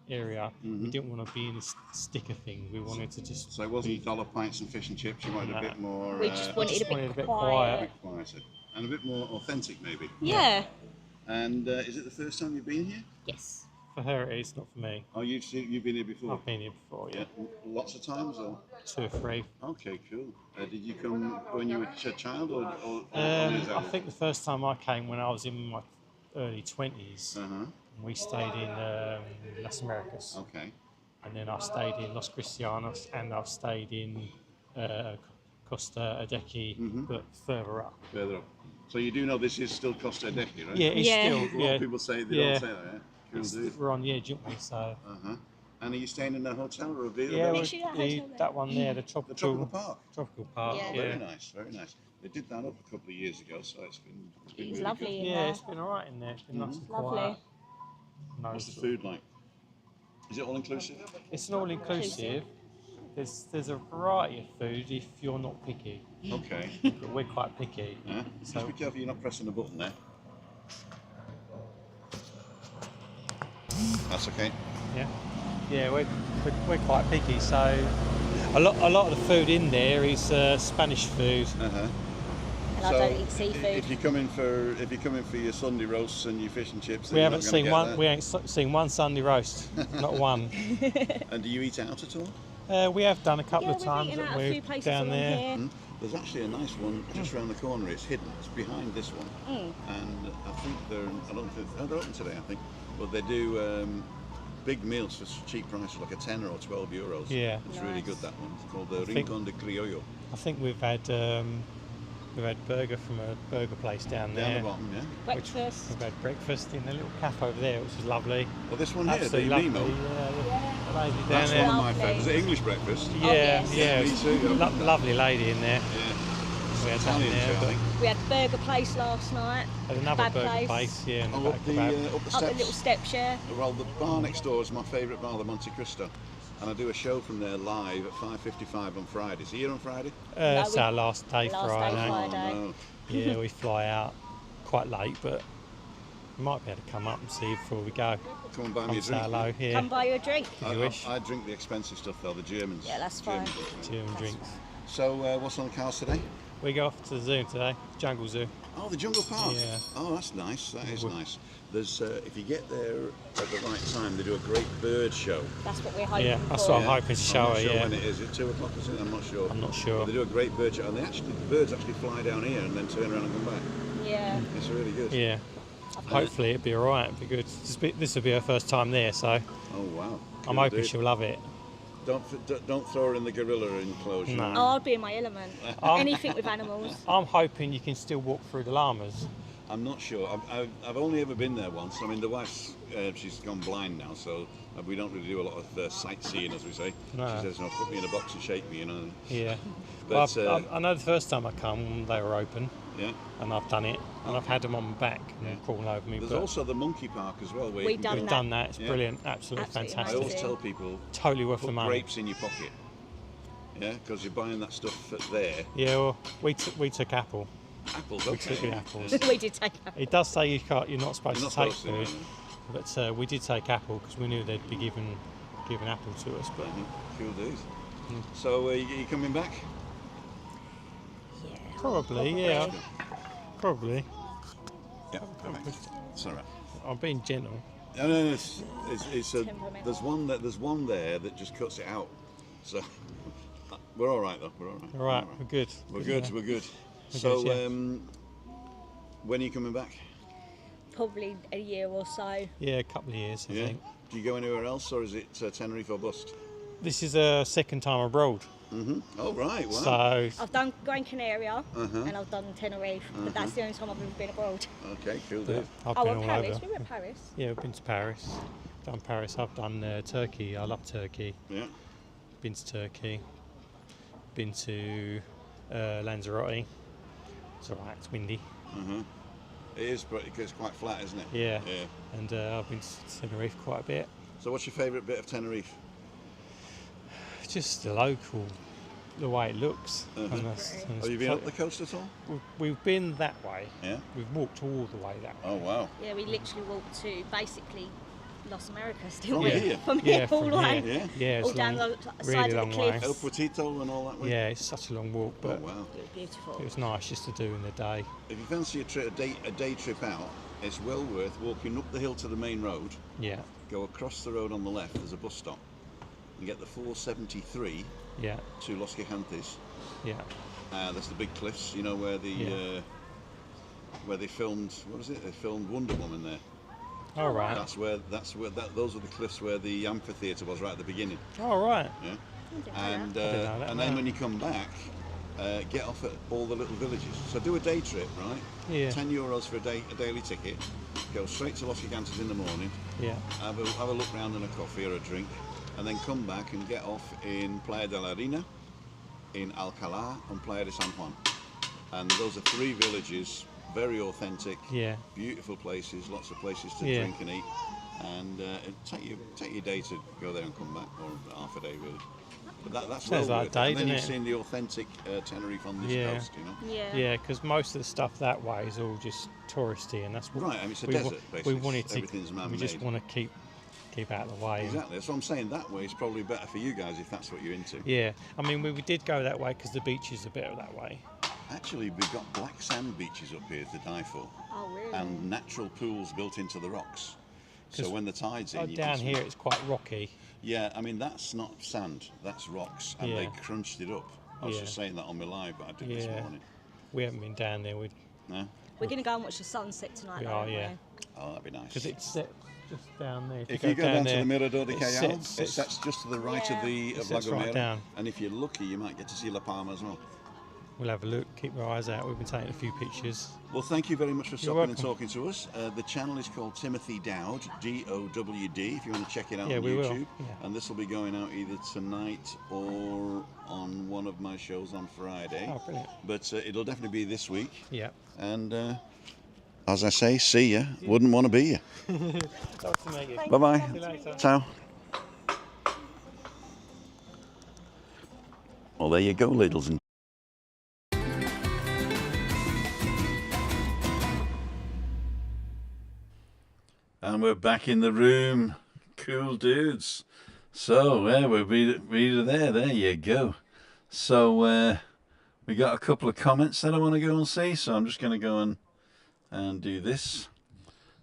area. We didn't want to be in a sticker thing. We wanted to just. So it wasn't dollar pints and fish and chips. You wanted a bit more. We just wanted a bit quiet. A bit quieter and a bit more authentic, maybe. Yeah. And is it the first time you've been here? Yes. For her, it is, not for me. Oh, you've been here before? I've been here before, yeah. Lots of times, or? 2 or 3. Okay, cool. Did you come when you were a child, or years I old? think the first time I came when I was in my early 20s. Uh-huh. We stayed in Las Americas. Okay. And then I stayed in Los Cristianos, and I've stayed in Costa Adeje, but further up. Further up. So you do know this is still Costa Adeje, right? Yeah, it's Yeah. still. A lot of people say they don't say that. Yeah. Cool, dude. We're on the edge, aren't we? So. Uh-huh. And are you staying in a hotel or a villa? Yeah, Literally that hotel there. that one there, the The tropical. Tropical Park. Tropical Park. Yeah. Yeah. Very nice, very nice. They did that up a couple of years ago, so it's been It's really lovely in Yeah, there. it's been alright in there. It's been nice and Lovely. quiet. Good. No, What's the food like? Is it all inclusive? It's an all-inclusive. There's a variety of food if you're not picky, Okay. but we're quite picky. Yeah. So Just be careful you're not pressing the button there. That's okay. yeah, we're quite picky. So a lot of the food in there is Spanish food. Uh-huh. And I don't eat seafood. If you come in for your Sunday roasts and your fish and chips, then We you're haven't not gonna seen get one. that. We ain't seen one Sunday roast, not one. And do you eat out at all? We have done a couple Yeah, of we've times eaten that out a few we're places down along there. here. There's actually a nice one just around the corner. It's hidden. It's behind this one. And I think they're open today, I think. But they do big meals for cheap prices, like a 10 or 12 euros. Yeah. It's really good, that one. It's called the think- Rincon de Criollo. I think we've had burger from a burger place down there. Down the bottom, yeah. Breakfast. We've had breakfast in the little cafe over there, which is lovely. Well, this one here, the Absolutely lovely. Nemo, Yeah, the lady down that's there. one of my Lovely. favourites. Is it English breakfast? Yeah, yes. yeah. Me too. Lovely lady in there. Yeah. We had that Italian there, too, I but think. We had Burger Place last night. had another Bad burger place. place, yeah, and Oh, the up back the, kebab. up the Up the steps. little steps, yeah. Well, the bar next door is my favourite bar, the Monte Cristo. And I do a show from there live at 5:55 on Fridays. Are you here on Friday? It's we- our last day last day Friday. Friday. Oh, no. Yeah, we fly out quite late, but we might be able to come up and see you before we go. Come and buy me Come a say drink. hello here. Come buy you a drink. If you wish. I drink the expensive stuff though, the Germans. Yeah, that's Germans fine. drink. German drinks. So, what's on the cards today? We go off to the zoo today, Jungle Zoo. Oh, the Jungle Park. Yeah. Oh, that's nice. That is Would- nice. There's, if you get there at the right time, they do a great bird show. That's what we're hoping Yeah, for. that's what I'm Yeah. hoping to show I'm not her, sure yeah. when it is. Is it 2 o'clock? Is it? I'm not sure. I'm not sure. But they do a great bird show, and the birds actually fly down here and then turn around and come back. Yeah. It's really good. Yeah. Hopefully it'll be alright, it'll be good. This will be her first time there, so Oh wow. I'm Cool, hoping dude. she'll love it. Don't throw her in the gorilla enclosure. No. Oh, I'll be in my element. Anything with animals. I'm hoping you can still walk through the llamas. I'm not sure. I've only ever been there once. I mean, the wife's she's gone blind now, so we don't really do a lot of sightseeing, as we say. No. She says, "No, put me in a box and shake me," you know. Yeah. But, Well, I know the first time I come, they were open, Yeah. and I've done it, and I've had them on my back and crawling over me. There's But also the monkey park as well, where you We've can done go. we've done that. It's Yeah. brilliant, absolutely Absolutely I fantastic. always amazing. tell people, Totally worth put the money. grapes in your pocket. Yeah, because you're buying that stuff there. Yeah, well, we took apple. Apples, We okay. took the apples. We did take that. It does say you're not supposed You're to not take supposed to, food, but we did take apple because we knew they'd be giving apple to us. But Cool dude. So, you coming back? Yeah. probably, yeah, probably. Yeah. It's all right. I'm being gentle. No, it's Temperamental. there's one there that just cuts it out. So we're all right though. We're all right. All right, we're good. We're good. Yeah. We're good. We're So good, yeah. when are you coming back? Probably a year or so. Yeah, a couple of years, I Yeah. think. Do you go anywhere else, or is it Tenerife or bust? This is a second time abroad, Oh right. Wow. so I've done Gran Canaria and I've done Tenerife, but that's the only time I've ever been abroad. Okay. Cool dude. I've Oh, been and all Paris. over. We were in Paris. Yeah, we've been to Paris. Done Paris. I've done Turkey. I love Turkey. Yeah. Been to Turkey. Been to Lanzarote. It's alright. It's windy. It is, but it's quite flat, isn't it? Yeah. Yeah. And I've been to Tenerife quite a bit. So what's your favourite bit of Tenerife? Just the local, the way it looks. And Have you been up the coast at all? We've been that way. Yeah. We've walked all the way that way. Oh wow. Yeah, we literally walked to basically Las Americas, From didn't we? here? From here, Yeah, all from the way. here. Yeah. Yeah, it's All down long, the really side of long the way. cliffs. El Puertito and all that way. Yeah, it's such a long walk, but Oh wow. It was beautiful. it was nice just to do in the day. If you fancy a day trip out it's well worth walking up the hill to the main road, Yeah. go across the road on the left, there's a bus stop, and get the 473 Yeah. to Los Gigantes. Yeah. That's the big cliffs, you know, where they filmed, what was it? They filmed Wonder Woman there. All right. Those are the cliffs where the amphitheatre was right at the beginning. All right. Yeah. I didn't know that. And then when you come back, get off at all the little villages. So do a day trip, right? Yeah. €10 for a daily ticket. Go straight to Los Gigantes in the morning. Yeah. Have a look round and a coffee or a drink, and then come back and get off in Playa de la Arena, in Alcalá, and Playa de San Juan. And those are 3 villages, very authentic, Yeah. beautiful places, lots of places to Yeah. drink and eat. And take your day to go there and come back, or half a day really. But that's Sounds well like a worth day, it. And then doesn't you've it? seen the authentic Tenerife on this Yeah. coast, you know. Yeah. Yeah, because most of the stuff that way is all just touristy, and that's what Right, I mean, it's a we, desert, we basically. wanted to. Everything's We man-made. just want to keep out of the way. Exactly, that's what I'm saying. That way is probably better for you guys if that's what you're into. Yeah, I mean, we did go that way because the beaches are better that way. Actually, we've got black sand beaches up here to die for, Oh, really? and natural pools built into the rocks. So 'Cause when the tide's in, you Down can here, swim. it's quite rocky. Yeah, I mean that's not sand, that's rocks, and they Yeah. crunched it up. I was Yeah. just saying that on my live, but I did this Yeah. morning. We haven't been down there No? We're going to go and watch the sunset tonight. We though, are, aren't yeah. Oh, that'd be nice. because it's set just down there. If you go down to there, the Mirador de it Callao, sits- it sets just to the right Yeah. of the It of sits La right Gomera, down. and if you're lucky, you might get to see La Palma as well. We'll have a look. Keep our eyes out. We've been taking a few pictures. Well, thank you very much for stopping and welcome. talking to us. The channel is called Timothy Dowd, Dowd, if you want to check it out Yeah, on we will, YouTube. yeah. And this will be going out either tonight or on one of my shows on Friday. Oh, brilliant. But it'll definitely be this week. Yeah. And as I say, see ya. Wouldn't want to be you. Nice to meet you. Bye-bye. See you later. Ciao. Well, there you go, ladies and And we're back in the room, cool dudes. So, yeah, we're there. There you go. So, we got a couple of comments that I want to go and see. So I'm just going to go and do this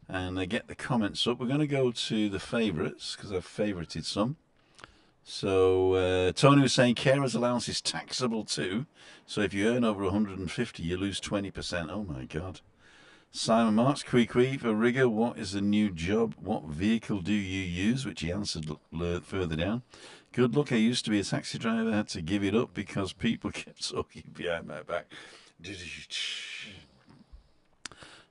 and get the comments up. We're going to go to the favourites because I've favourited some. So Tony was saying carer's allowance is taxable too. So if you earn over 150, you lose 20%. Oh my God. Simon Marks, Quee for rigger, what is the new job? What vehicle do you use? Which he answered further down. Good luck, I used to be a taxi driver, had to give it up because people kept talking behind my back.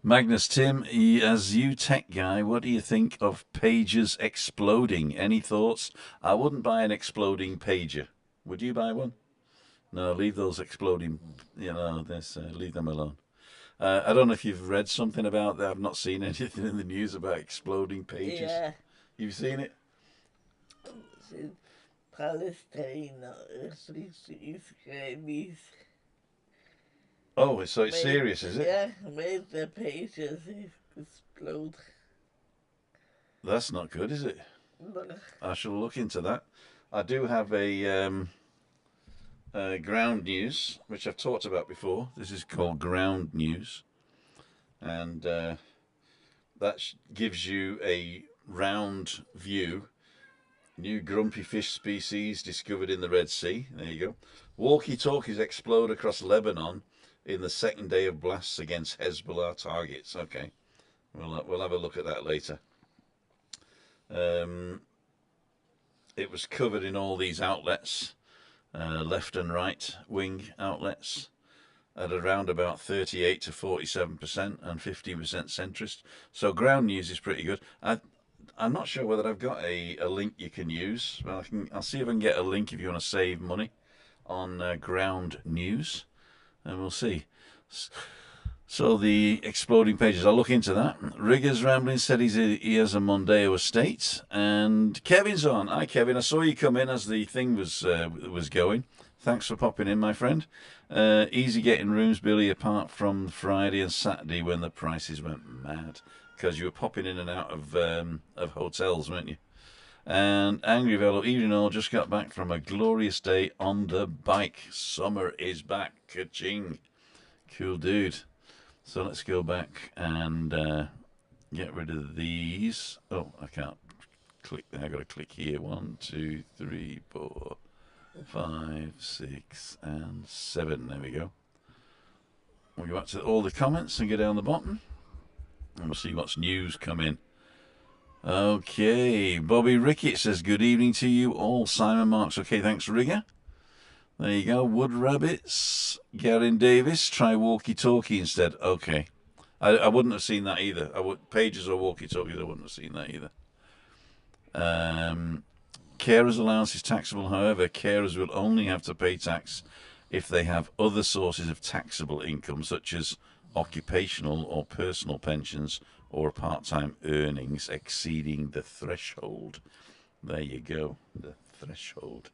Magnus Tim, as you tech guy, what do you think of pages exploding? Any thoughts? I wouldn't buy an exploding pager. Would you buy one? No, leave those exploding, leave them alone. I don't know if you've read something about that. I've not seen anything in the news about exploding pages. Yeah. You've seen it? It's in Palestine, Israelis. Oh, so it's serious, is it? Yeah, made the pages explode. That's not good, is it? No. I shall look into that. I do have a ground news, which I've talked about before. This is called ground news. And that gives you a round view. New grumpy fish species discovered in the Red Sea. There you go. Walkie-talkies explode across Lebanon in the second day of blasts against Hezbollah targets. Okay, we'll have a look at that later. It was covered in all these outlets, left and right wing outlets, at around about 38 to 47% and 15% centrist. So ground news is pretty good. I'm not sure whether I've got a link you can use, but I'll see if I can get a link if you want to save money on ground news, and we'll see. So the exploding pages, I'll look into that. Riggers Rambling said he has a Mondeo estate, and Kevin's on. Hi Kevin, I saw you come in as the thing was going. Thanks for popping in, my friend. Easy getting rooms, Billy, apart from Friday and Saturday when the prices went mad, because you were popping in and out of hotels, weren't you? And Angry Velo, evening all, just got back from a glorious day on the bike. Summer is back, ka-ching. Cool dude. So let's go back and get rid of these. Oh, I can't click there. I've got to click here. 1, 2, 3, 4, 5, 6, and 7. There we go. We'll go back to all the comments and go down the bottom. And we'll see what's news come in. Okay, Bobby Rickett says, good evening to you all. Simon Marks, okay, thanks, Rigger. There you go. Wood Rabbits. Garen Davis, try walkie-talkie instead. Okay. I wouldn't have seen that either. Pages or walkie-talkies, I wouldn't have seen that either. Carers allowance is taxable. However, carers will only have to pay tax if they have other sources of taxable income, such as occupational or personal pensions or part-time earnings exceeding the threshold. There you go, the threshold.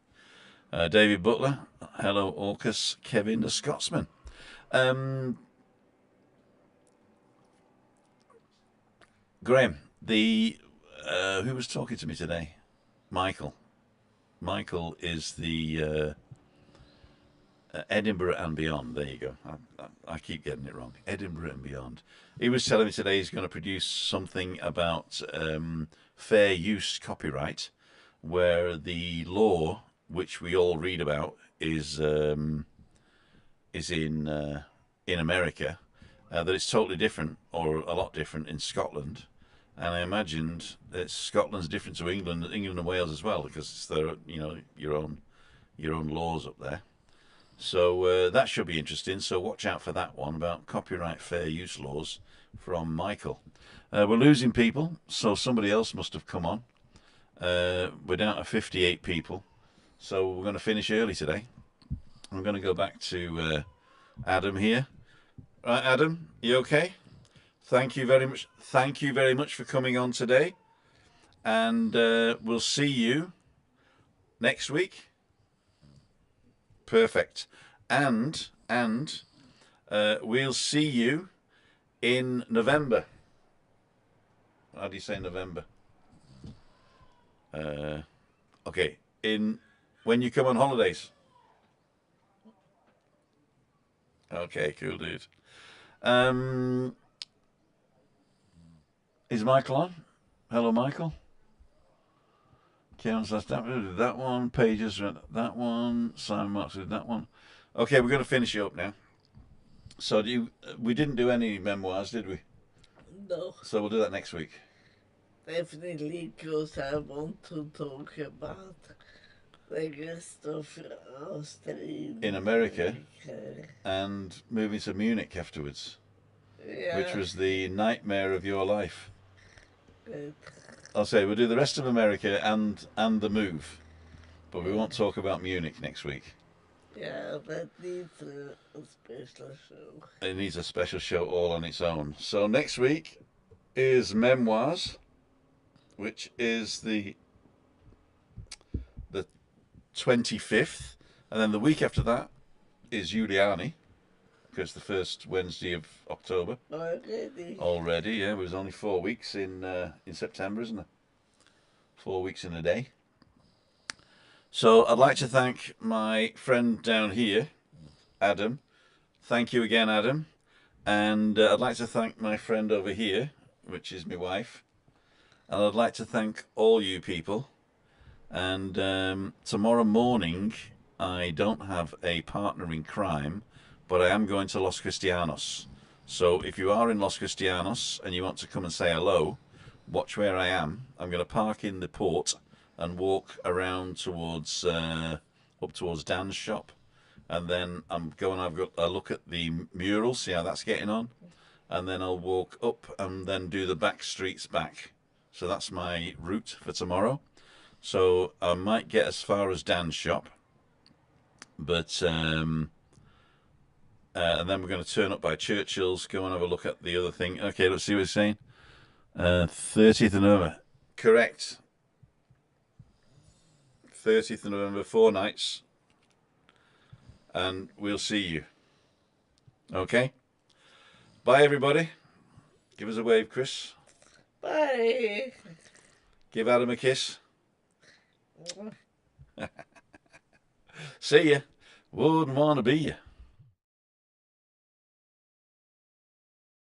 David Butler, hello Orcus, Kevin the Scotsman. Graham, who was talking to me today? Michael. Michael is the Edinburgh and Beyond. There you go. I keep getting it wrong. Edinburgh and Beyond. He was telling me today he's going to produce something about fair use copyright, where the law, which we all read about, is in America, that it's totally different, or a lot different, in Scotland. And I imagined that Scotland's different to England and Wales as well, because it's their, your own laws up there. So that should be interesting. So watch out for that one about copyright fair use laws from Michael. We're losing people, so somebody else must have come on. We're down to 58 people, so we're going to finish early today. I'm going to go back to Adam here. Right, Adam, you okay? Thank you very much. Thank you very much for coming on today, and we'll see you next week. Perfect. And we'll see you in November. How do you say November? Okay, when you come on holidays. Okay, cool, dude. Is Michael on? Hello, Michael. Karen's last that one. Pages that one. Simon Marks did that one. Okay, we're going to finish it up now. So we didn't do any memoirs, did we? No. So we'll do that next week. Definitely, because I want to talk about the stuff in Australia. In America. And moving to Munich afterwards. Yeah. Which was the nightmare of your life. Good. I'll say we'll do the rest of America and the move, but we won't talk about Munich next week. Yeah, that needs a special show. It needs a special show all on its own. So next week is Memoirs, which is the 25th, and then the week after that is Juliane, because the first Wednesday of October. Already, yeah. It was only 4 weeks in September, isn't it? 4 weeks in a day. So I'd like to thank my friend down here, Adam. Thank you again, Adam. And I'd like to thank my friend over here, which is my wife. And I'd like to thank all you people. And tomorrow morning, I don't have a partner in crime, but I am going to Los Cristianos. So if you are in Los Cristianos and you want to come and say hello, watch where I am. I'm going to park in the port and walk around towards up towards Dan's shop, and then I'm going to have a look at the mural, see how that's getting on, and then I'll walk up and then do the back streets back. So that's my route for tomorrow. So I might get as far as Dan's shop, but and then we're going to turn up by Churchill's, go and have a look at the other thing. Okay, let's see what it's saying. 30th of November. Correct. 30th of November, 4 nights. And we'll see you. Okay? Bye, everybody. Give us a wave, Chris. Bye. Give Adam a kiss. See ya. Wouldn't want to be ya.